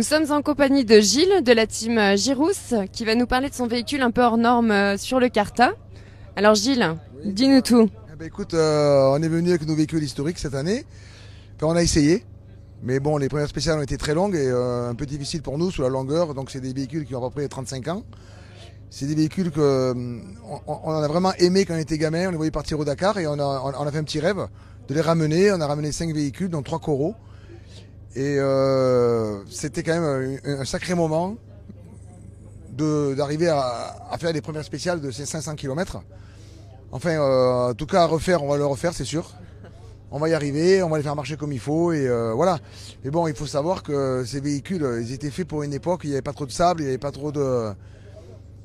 Nous sommes en compagnie de Gilles de la team Girousse qui va nous parler de son véhicule un peu hors norme sur le Carta. Alors Gilles, Oui, dis-nous tout. Eh ben, écoute, on est venu avec nos véhicules historiques cette année. Enfin, on a essayé, mais bon, les premières spéciales ont été très longues et un peu difficiles pour nous sur la longueur. Donc c'est des véhicules qui ont à peu près 35 ans. C'est des véhicules que on a vraiment aimé quand on était gamin. On les voyait partir au Dakar et on a fait un petit rêve de les ramener. On a ramené 5 véhicules, dont 3 coraux. Et c'était quand même un sacré moment d'arriver à faire les premières spéciales de ces 500 km. Enfin, en tout cas, à refaire, on va le refaire, c'est sûr. On va y arriver, on va les faire marcher comme il faut, et voilà. Mais bon, il faut savoir que ces véhicules, ils étaient faits pour une époque où il n'y avait pas trop de sable, il n'y avait pas trop de...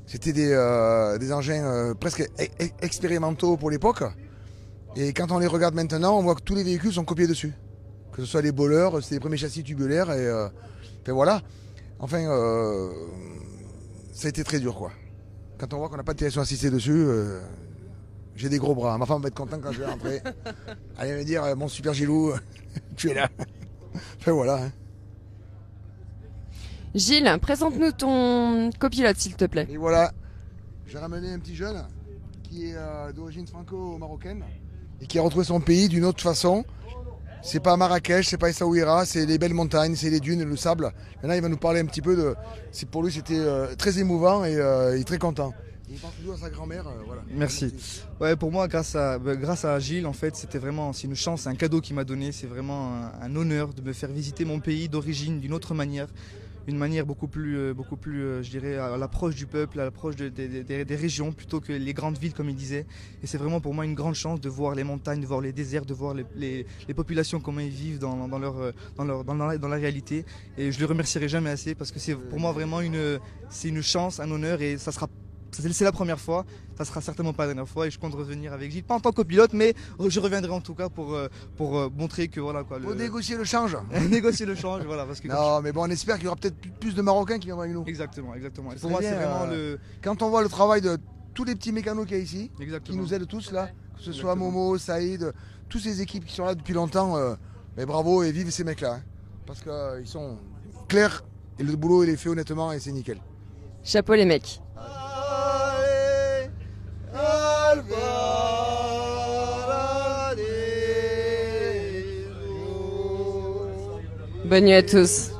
C'était des engins presque expérimentaux pour l'époque. Et quand on les regarde maintenant, on voit que tous les véhicules sont copiés dessus. Que ce soit les bowlers, c'était les premiers châssis tubulaires, et enfin voilà. Enfin, ça a été très dur, quoi. Quand on voit qu'on n'a pas de direction assistée dessus... j'ai des gros bras. Ma femme va être contente quand je vais rentrer. Elle va me dire, mon super Gilou, tu es là. Enfin voilà. Hein. Gilles, présente-nous ton copilote s'il te plaît. Et voilà, j'ai ramené un petit jeune qui est d'origine franco-marocaine et qui a retrouvé son pays d'une autre façon. C'est pas Marrakech, c'est pas Essaouira, c'est les belles montagnes, c'est les dunes, le sable. Maintenant, il va nous parler un petit peu de... Pour lui, c'était très émouvant et il est très content. Il pense toujours à sa grand-mère, voilà. Merci. Ouais, pour moi, grâce à Gilles, en fait, c'était vraiment, c'est une chance, c'est un cadeau qu'il m'a donné. C'est vraiment un honneur de me faire visiter mon pays d'origine d'une autre manière, une manière beaucoup plus, je dirais, à l'approche du peuple, à l'approche des régions plutôt que les grandes villes, comme il disait. Et c'est vraiment pour moi une grande chance de voir les montagnes, de voir les déserts, de voir les populations comment ils vivent dans la réalité. Et je le remercierai jamais assez parce que c'est pour moi vraiment c'est une chance, un honneur et ça sera. C'est la première fois, ça sera certainement pas la dernière fois et je compte revenir avec Gilles, pas en tant que copilote, mais je reviendrai en tout cas pour montrer que voilà quoi. Pour négocier le change. Négocier le change, voilà. Parce que non, mais bon, on espère qu'il y aura peut-être plus de Marocains qui viendront avec nous. Exactement. Et pour moi, c'est vraiment quand on voit le travail de tous les petits mécanos qu'il y a ici, qui nous aident tous là, que ce soit Momo, Saïd, toutes ces équipes qui sont là depuis longtemps, mais bravo et vive ces mecs-là, hein, parce qu'ils sont clairs et le boulot il est fait honnêtement et c'est nickel. Chapeau les mecs. Bonne nuit à tous.